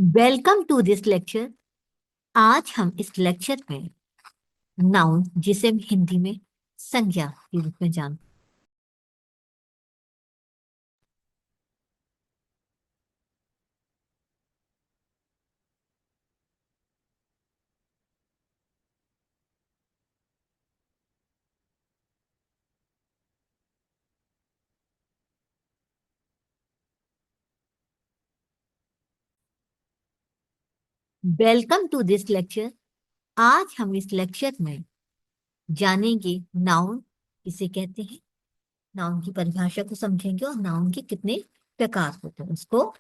Welcome to this lecture. आज हम इस लेक्चर में नाउन, जिसे हम हिंदी में संज्ञा के रूप में जानते हैं। Welcome to this lecture. आज हम इस लेक्चर में जानेंगे नाउन किसे कहते हैं, नाउन की परिभाषा को समझेंगे और नाउन के कितने प्रकार होते हैं उसको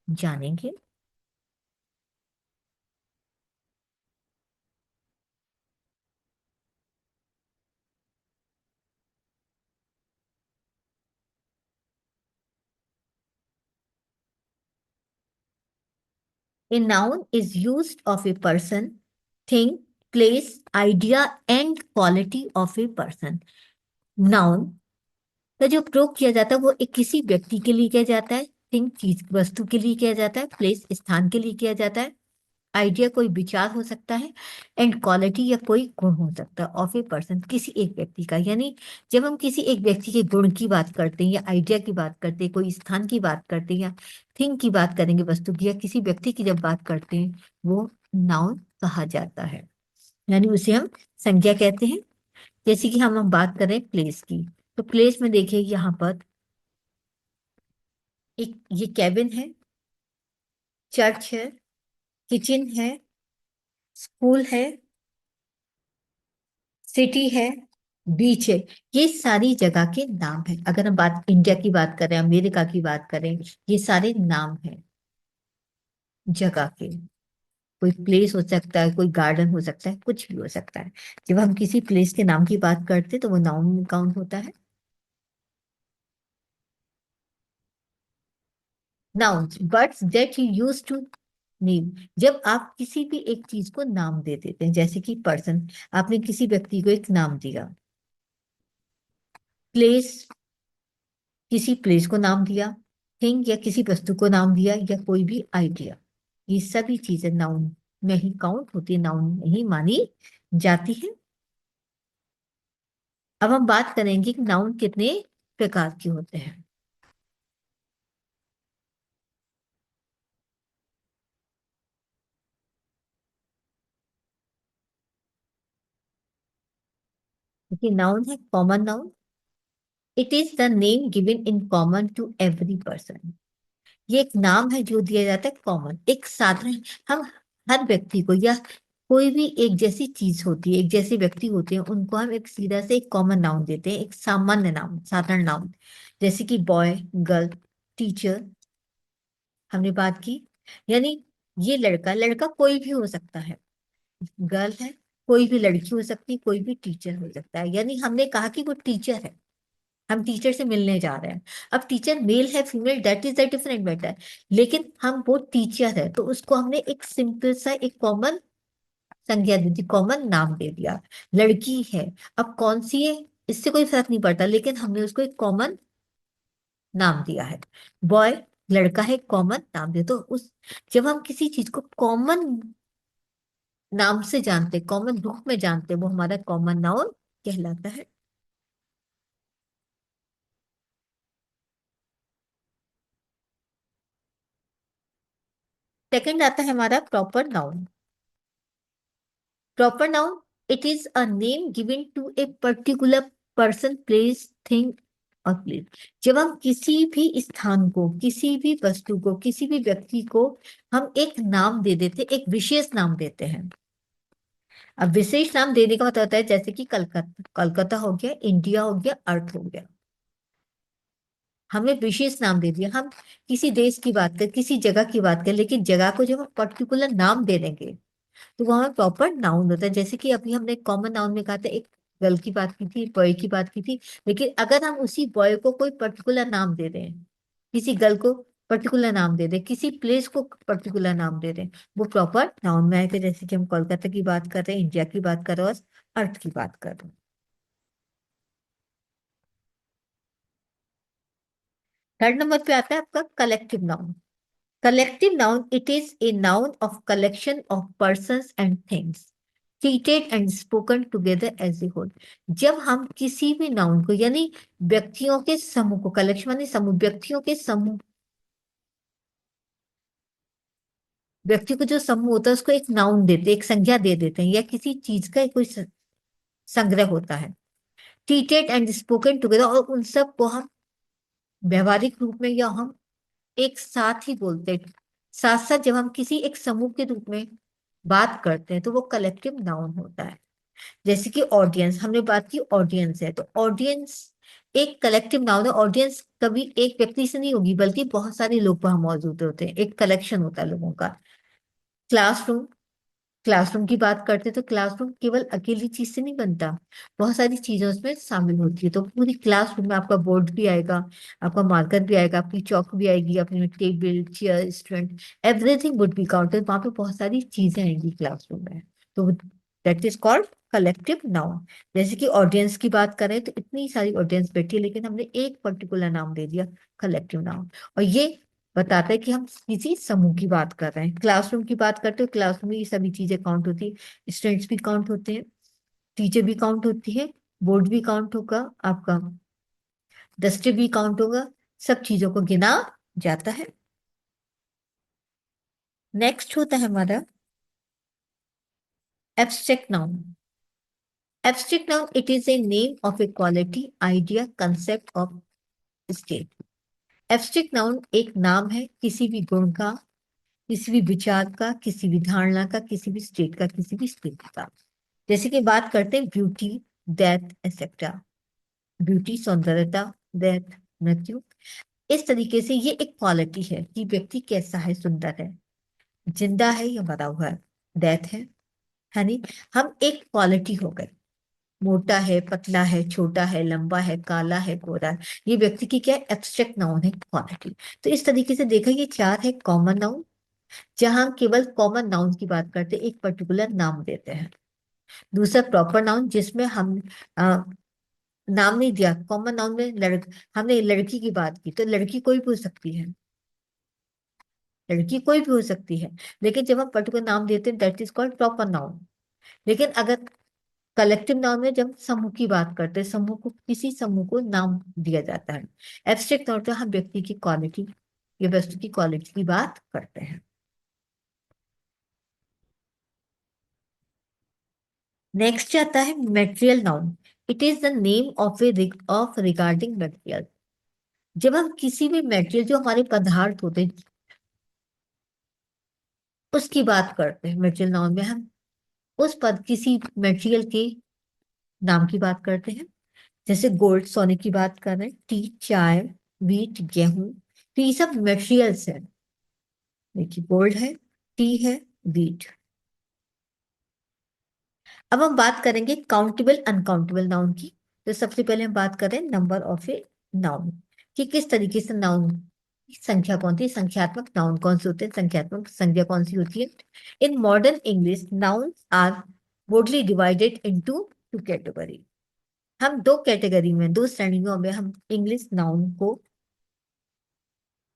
जानेंगे। A noun is used of a person, thing, place, idea and quality of a person. Noun का जो प्रयोग किया जाता है वो एक किसी व्यक्ति के लिए किया जाता है, थिंग चीज वस्तु के लिए किया जाता है, प्लेस स्थान के लिए किया जाता है, आइडिया कोई विचार हो सकता है, एंड क्वालिटी या कोई गुण हो सकता है ऑफ ए पर्सन, किसी एक व्यक्ति का। यानी जब हम किसी एक व्यक्ति के गुण की बात करते हैं या आइडिया की बात करते हैं, कोई स्थान की बात करते हैं या थिंग की बात करेंगे वस्तु की, या किसी व्यक्ति की जब बात करते हैं वो नाउन कहा जाता है, यानी उसे हम संज्ञा कहते हैं। जैसे कि हम बात करें प्लेस की, तो प्लेस में देखिए यहाँ पर एक ये कैबिन है, चर्च है, किचन है, स्कूल है, सिटी है, बीच है। ये सारी जगह के नाम है। अगर हम बात इंडिया की बात करें, अमेरिका की बात करें, ये सारे नाम हैं जगह के। कोई प्लेस हो सकता है, कोई गार्डन हो सकता है, कुछ भी हो सकता है। जब हम किसी प्लेस के नाम की बात करते हैं तो वो नाउन में काउंट होता है। Nouns words that you use to name. जब आप किसी भी एक चीज को नाम दे देते हैं, जैसे कि पर्सन, आपने किसी व्यक्ति को एक नाम दिया, प्लेस, किसी प्लेस को नाम दिया, थिंग या किसी वस्तु को नाम दिया, या कोई भी आइडिया, ये सभी चीजें नाउन में ही काउंट होती है, नाउन में ही मानी जाती है। अब हम बात करेंगे कि नाउन कितने प्रकार के होते हैं। देखिए, नाउन है common noun. It is the name given in common to every person. ये एक नाम है जो दिया जाता है कॉमन, एक साधारण। हम हर व्यक्ति को, या कोई भी एक जैसी चीज होती है, एक जैसे व्यक्ति होते हैं, उनको हम एक सीधा से एक कॉमन नाउन देते हैं, एक सामान्य नाम, साधारण नाउन। जैसे कि बॉय, गर्ल, टीचर, हमने बात की। यानी ये लड़का, लड़का कोई भी हो सकता है, गर्ल है, कोई भी लड़की हो सकती है, कोई भी टीचर हो सकता है। यानी हमने कहा कि वो टीचर है, हम टीचर से मिलने जा रहे हैं। अब टीचर मेल है female, that is the different matter, लेकिन हम वो टीचर है तो उसको हमने एक सिंपल सा एक कॉमन संज्ञा दे दी, कॉमन नाम दे दिया। लड़की है, अब कौन सी है इससे कोई फर्क नहीं पड़ता, लेकिन हमने उसको एक कॉमन नाम दिया है। बॉय, लड़का है, कॉमन नाम दिया। तो उस जब हम किसी चीज को कॉमन नाम से जानते, कॉमन रूप में जानते, वो हमारा कॉमन नाउन कहलाता है। सेकंड आता है हमारा proper noun. Proper noun, it is a name given to a particular person, place, thing और प्लेस। जब हम किसी भी स्थान को, किसी भी वस्तु को, किसी भी व्यक्ति को हम एक नाम दे देते, एक विशेष नाम देते हैं। अब विशेष नाम देने का मतलब होता है, जैसे कि कलकत्ता, कलकत्ता हो गया, इंडिया हो गया, अर्थ हो गया। हमने विशेष नाम दे दिया। हम किसी देश की बात करें, किसी जगह की बात करें, लेकिन जगह को जब हम पर्टिकुलर नाम दे देंगे तो वहां प्रॉपर नाउन होता है। जैसे कि अभी हमने कॉमन नाउन में कहा था, एक गर्ल की बात की थी, बॉय की बात की थी, लेकिन अगर हम उसी बॉय को कोई पर्टिकुलर नाम दे दें, किसी गर्ल को पर्टिकुलर नाम दे दें, किसी प्लेस को पर्टिकुलर नाम दे दें, वो प्रॉपर नाउन में आएगा। जैसे कि हम कोलकाता की बात कर रहे हैं, इंडिया की बात कर रहे हैं और अर्थ की बात कर रहे हैं। थर्ड नंबर पे आता है आपका collective noun. Collective noun, it is a noun of collection of persons and things treated and spoken together as a whole. जब हम किसी भी नाउन को यानी व्यक्तियों के समूह को, कलेक्शन यानी समूह, व्यक्तियों के समूह, व्यक्ति को जो समूह होता है उसको एक नाउन देते, एक संज्ञा दे देते हैं, या किसी चीज का कोई संग्रह होता है, ट्रीटेड एंड स्पोकन टुगेदर, और उन सब को हम व्यवहारिक रूप में या हम एक साथ ही बोलते हैं। साथ साथ जब हम किसी एक समूह के रूप में बात करते हैं तो वो कलेक्टिव नाउन होता है। जैसे कि ऑडियंस, हमने बात की ऑडियंस है, तो ऑडियंस एक कलेक्टिव नाउन है। ऑडियंस कभी एक व्यक्ति से नहीं होगी बल्कि बहुत सारे लोग वहां मौजूद होते हैं, एक कलेक्शन होता है लोगों का। क्लासरूम, क्लासरूम की बात करते हैं तो क्लासरूम केवल अकेली चीज से नहीं बनता, बहुत सारी चीजें उसमें शामिल होती है। तो पूरी क्लासरूम में आपका बोर्ड भी आएगा, आपका मार्कर भी आएगा, आपकी चौक भी आएगी, अपनी table, chair, student, everything would be counted. वहां पे बहुत सारी चीजें आएंगी क्लासरूम में, तो that is called collective noun. जैसे कि ऑडियंस की बात करें तो इतनी सारी ऑडियंस बैठी है, लेकिन हमने एक पर्टिकुलर नाम दे दिया, कलेक्टिव नाउन। और ये बताता है कि हम किसी समूह की बात कर रहे हैं। क्लासरूम की बात करते हो, क्लासरूम में ये सभी चीजें काउंट होती है, स्टूडेंट्स भी काउंट होते हैं, टीचर भी काउंट होती है, बोर्ड भी काउंट होगा, आपका डस्टर भी काउंट होगा, सब चीजों को गिना जाता है। नेक्स्ट होता है हमारा abstract noun. Abstract noun, it is a name of A quality, idea, concept of state. Abstract noun एक नाम है किसी भी गुण का, किसी भी विचार का, किसी भी धारणा का, किसी भी स्टेट का, किसी भी स्थिति का। जैसे कि बात करते हैं ब्यूटी, डेथ, एक्सेट्रा। ब्यूटी सौंदर्यता, डेथ मृत्यु। इस तरीके से ये एक क्वालिटी है कि व्यक्ति कैसा है, सुंदर है, जिंदा है या मरा हुआ है, डेथ है नहीं। हम एक क्वालिटी हो गए, मोटा है, पतला है, छोटा है, लंबा है, काला है, गोरा है, ये व्यक्ति की क्या एब्स्ट्रैक्ट नाउन है, क्वालिटी। तो इस तरीके से देखा, ये चार है कॉमन नाउन, जहां हम केवल कॉमन नाउन की बात करते हैं, एक पर्टिकुलर नाम देते हैं। दूसरा प्रॉपर नाउन, जिसमें हम नाम नहीं दिया। कॉमन नाउन में हमने लड़की की बात की तो लड़की कोई भी हो सकती है, लड़की कोई भी हो सकती है, लेकिन जब हम पर्टिकुलर नाम देते हैं that is called proper noun. लेकिन अगर कलेक्टिव नाउन में जब समूह की बात करते हैं, समूह को, किसी समूह को नाम दिया जाता है। एब्स्ट्रैक्ट तौर पर हम व्यक्ति की क्वालिटी या वस्तु की क्वालिटी की बात करते हैं। नेक्स्ट आता है material noun. It is the name of A of regarding material. जब हम किसी भी मटेरियल, जो हमारे पदार्थ होते हैं, उसकी बात करते हैं मटेरियल नाउन में, हम उस पद किसी मटेरियल के नाम की बात करते हैं। जैसे गोल्ड, सोने की बात कर रहे हैं, टी, चाय, वीट, गेहूं, तो ये सब मटेरियल्स है। देखिए गोल्ड है, टी है, वीट। अब हम बात करेंगे काउंटेबल अनकाउंटेबल नाउन की। तो सबसे पहले हम बात करें नंबर ऑफ ए नाउन, कि किस तरीके से नाउन की संख्या कौन सी, संख्यात्मक नाउन कौन से होते हैं, संख्यात्मक संज्ञा कौन सी होती है। In modern English noun are broadly divided into two category. हम दो कैटेगरी में, दो श्रेणियों में हम इंग्लिश नाउन को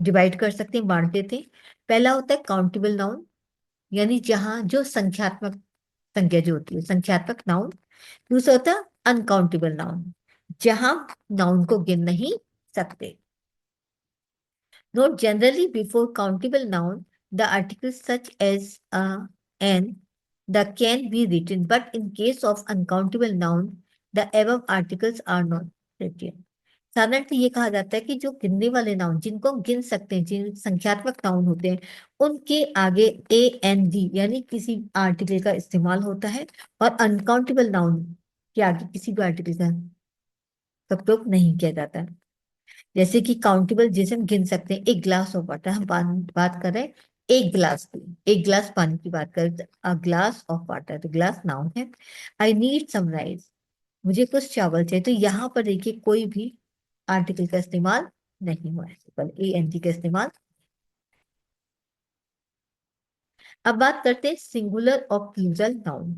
डिवाइड कर सकते हैं, बांटते थे। पहला होता है काउंटेबल नाउन, यानी जहां जो संख्यात्मक संज्ञा जो होती है, संख्यात्मक नाउन। दूसरा होता है अनकाउंटेबल नाउन, जहां नाउन को गिन नहीं सकते। Note generally before countable noun the articles such as an the can be written, but in case of uncountable noun the above articles are not written। साधारणतः ये कहा जाता है कि जो गिनने वाले नाउन, जिनको हम गिन सकते हैं, जिन संख्यात्मक नाउन होते हैं, उनके आगे ए एन डी यानी किसी आर्टिकल का इस्तेमाल होता है, और अनकाउंटेबल नाउन के आगे किसी भी आर्टिकल का उपयोग नहीं किया जाता। जैसे कि काउंटेबल, जैसे हम गिन सकते हैं, एक ग्लास ऑफ वाटर, हम बात कर रहे हैं एक गिलास की, एक गिलास पानी की बात करें, अ ग्लास ऑफ वाटर, तो ग्लास नाउन है। आई नीड सम राइस, मुझे कुछ चावल चाहिए, तो यहाँ पर देखिए कोई भी आर्टिकल का इस्तेमाल नहीं हुआ है, केवल ए एन टी का इस्तेमाल। अब बात करते हैं सिंगुलर और प्लूरल नाउन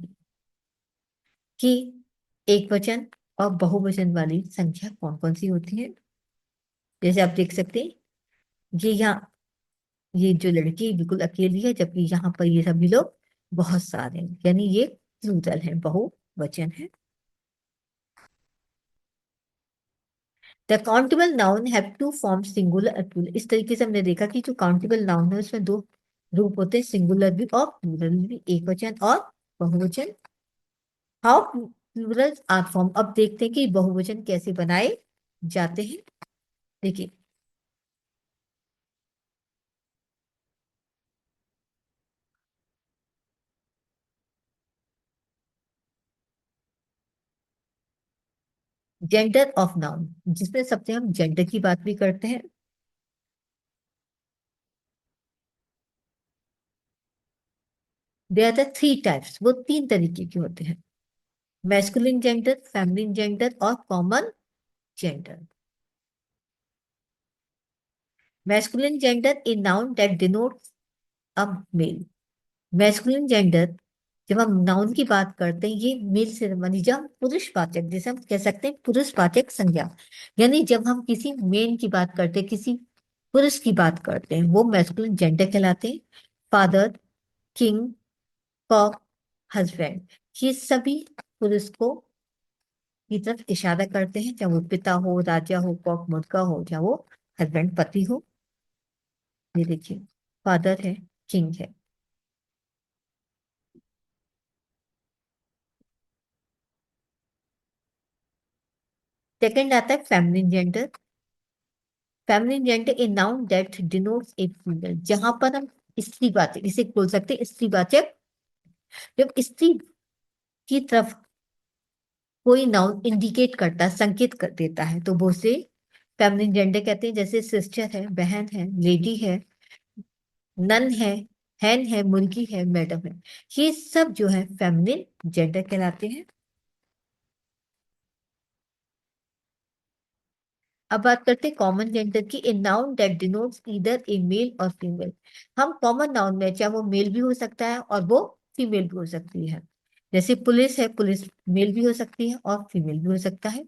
की, एक वचन और बहुवचन वाली संख्या कौन कौन सी होती है। जैसे आप देख सकते हैं, ये यहाँ ये जो लड़की बिल्कुल अकेली है, जबकि यहाँ पर ये सभी लोग बहुत सारे हैं, यानी ये प्लूरल है, बहुवचन है। The countable noun have two form singular और प्लूरल। इस तरीके से हमने देखा कि जो काउंटेबल नाउन है उसमें दो रूप होते हैं, सिंगुलर भी और प्लूरल भी, एक वचन और बहुवचन। How plural are form. अब देखते हैं कि बहुवचन कैसे बनाए जाते हैं। देखिए, जेंडर ऑफ नाउन, जिसमें सबसे हम जेंडर की बात भी करते हैं। They are the three types, वो तीन तरीके के होते हैं। मैस्कुलिन जेंडर, फेमिनिन जेंडर और common gender. Masculine gender a noun that denotes a male. Masculine gender, जब हम नाउन की बात करते हैं, ये मेल से संबंधित, जब हम पुरुषवाचक, जैसे हम कह सकते हैं पुरुषवाचक संज्ञा, यानी जब हम किसी मेन की बात करते हैं, किसी पुरुष की बात करते हैं, वो मैस्कुलिन जेंडर कहलाते हैं। फादर, किंग, कॉक, हस्बैंड, ये सभी पुरुष को की तरफ इशारा करते हैं, चाहे वो पिता हो, राजा हो, कॉक मुर्गा हो, चाहे वो हस्बैंड पति हो। ये देखिए, फादर है, किंग है। सेकंड आता है feminine gender. Feminine gender a noun that denotes a female, जहां पर हम स्त्रीवाचक, इसे बोल सकते हैं स्त्रीवाचक, जब स्त्री की तरफ कोई नाउन इंडिकेट करता है, संकेत कर देता है, तो वो उसे फेमिनिन जेंडर कहते हैं। जैसे सिस्टर है, बहन है, लेडी है, नन है, हैन है, मुर्गी है, मैडम है, ये सब जो है फेमिनिन जेंडर कहलाते हैं। अब बात करते हैं कॉमन जेंडर की। A noun that denotes either a male और फीमेल। हम कॉमन नाउन में, चाहे वो मेल भी हो सकता है और वो फीमेल भी हो सकती है। जैसे पुलिस है, पुलिस मेल भी हो सकती है और फीमेल भी हो सकता है।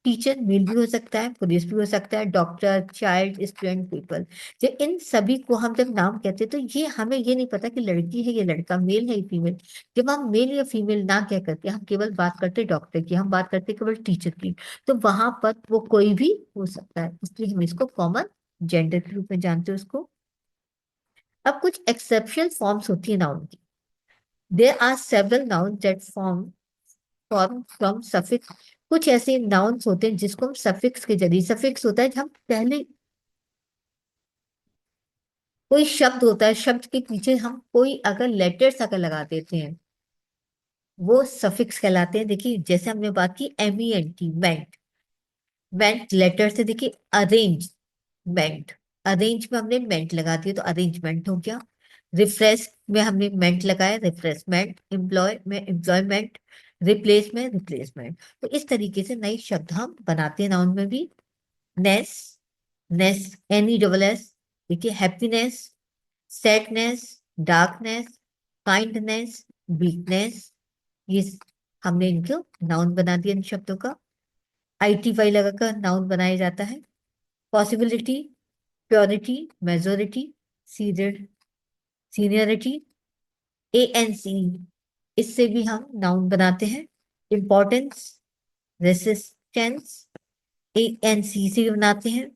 टीचर मेल भी हो सकता है, पुलिस भी हो सकता है, डॉक्टर, चाइल्ड, स्टूडेंट, पीपल। जब इन सभी को हम जब नाम कहते हैं, तो ये हमें ये नहीं पता कि लड़की है या लड़का, मेल है या फीमेल। जब हम मेल या फीमेल ना कह करके हम केवल बात करते डॉक्टर की, हम बात करते केवल टीचर की, तो वहां पर वो कोई भी हो सकता है, इसलिए हम इसको कॉमन जेंडर के रूप में जानते हैं उसको। अब कुछ एक्सेप्शनल फॉर्म्स होती है नाउन की। There are several noun that form from suffix. कुछ ऐसे नाउन्स होते हैं जिसको हम सफिक्स के जरिए, सफिक्स होता है जब हम पहले कोई शब्द होता है, शब्द के पीछे हम कोई अगर लेटर्स अगर लगा देते हैं, वो सफिक्स कहलाते हैं। देखिए, जैसे हमने बात की MENT, मेंट, मेंट लेटर से, देखिए अरेंजमेंट, अरेंज में हमने मेंट लगा दिया तो अरेंजमेंट हो गया। रिफ्रेश में हमने मेंट लगाया, रिफ्रेशमेंट। एम्प्लॉय में एम्प्लॉयमेंट। रिप्लेस में रिप्लेसमेंट। तो इस तरीके से नए शब्द हम बनाते हैं नाउन में भी। नेस, नेस, NESS। देखिए, happiness, sadness, darkness, kindness, weakness, ये हमने इनको नाउन बना दिया इन शब्दों का। ITY लगाकर नाउन बनाया जाता है। Possibility, purity, majority, senior, seniority, ANC, इससे भी हम नाउन बनाते हैं। इम्पोर्टेंस, रेसिस्टेंस, ANC से भी बनाते हैं।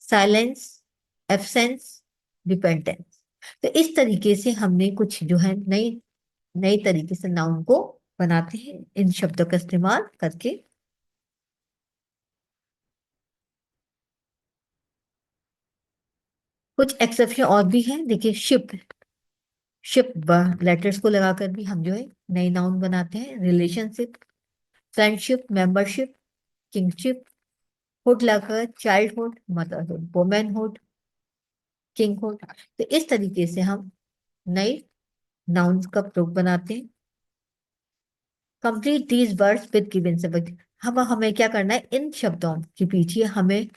Silence, absence, dependence. तो इस तरीके से हमने कुछ जो है नई नई तरीके से नाउन को बनाते हैं इन शब्दों का इस्तेमाल करके। कुछ एक्सेप्शन और भी हैं, देखिए शिप, शिप लेटर्स को लगाकर भी हम जो है नए नाउन बनाते हैं। Relationship, friendship, membership, kingship, hood लगाकर चाइल्डहुड, मदरहुड, वुमेनहुड, किंगहुड। तो इस तरीके से हम नए नाउन्स का प्रयोग बनाते हैं। Complete these words with given subject. हम हमें क्या करना है, इन शब्दों के पीछे हमें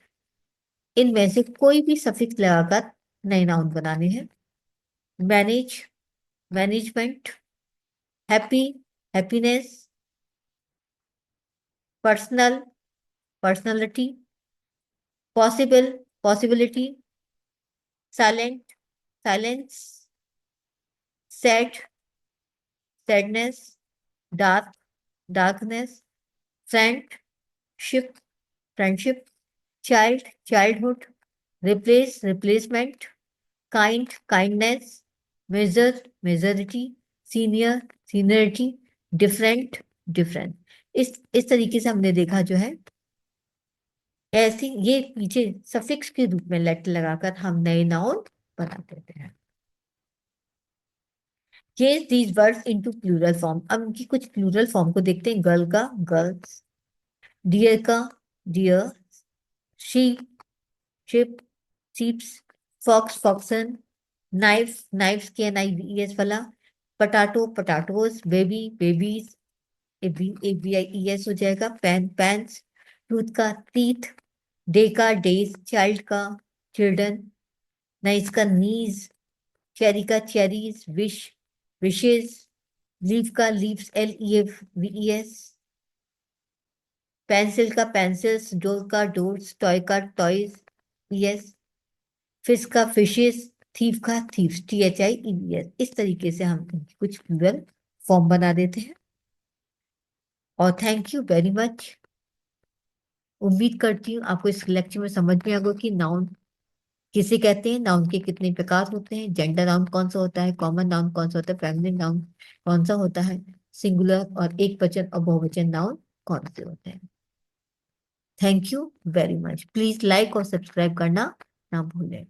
इनमें से कोई भी सफिक्स लगाकर नए नाउन बनाने हैं। Manage, management, happy, happiness, personal, personality, possible, possibility, silent, silence, sad, sadness, dark, darkness, friend, ship, friendship, child, childhood, replace, replacement, kind, kindness, major, majority, senior, seniority, different, different. इस तरीके से हमने देखा जो है, ऐसे ये पीछे सफिक्स के रूप में लेट लगाकर हम नए नाउन बना देते हैं। ये these words into plural form. अब इनकी कुछ प्लूरल फॉर्म को देखते हैं। गर्ल का गर्ल्स, डियर का deer, sheep, ship, sheeps, fox, foxen, knife, knifes के NIVES वाला, potato, potatoes, baby, babies, ABIES हो जाएगा, पेन, पेन्स, टूथ का टीथ, डे का डेज, चाइल्ड का चिल्ड्रन, नाइस का नीज, चेरी का चेरीज, विश, विशेज, लीव का लीव्स, LEAVES, पेंसिल का पेंसिल्स, डोर का डोर्स, टॉय का टॉयज, ES, फिश का फिशेस, थीफ का थीव्स, THIEVS। इस तरीके से हम कुछ प्लूरल फॉर्म बना देते हैं। और थैंक यू वेरी मच। उम्मीद करती हूँ आपको इस लेक्चर में समझ में आएगा कि नाउन किसे कहते हैं, नाउन के कितने प्रकार होते हैं, जेंडर नाउन कौन सा होता है, कॉमन नाउन कौन सा होता है, फेमिनिन नाउन कौन सा होता है, सिंगुलर और एक वचन और बहुवचन नाउन कौन से होते हैं। Thank you very much. Please like और सब्सक्राइब करना ना भूलें।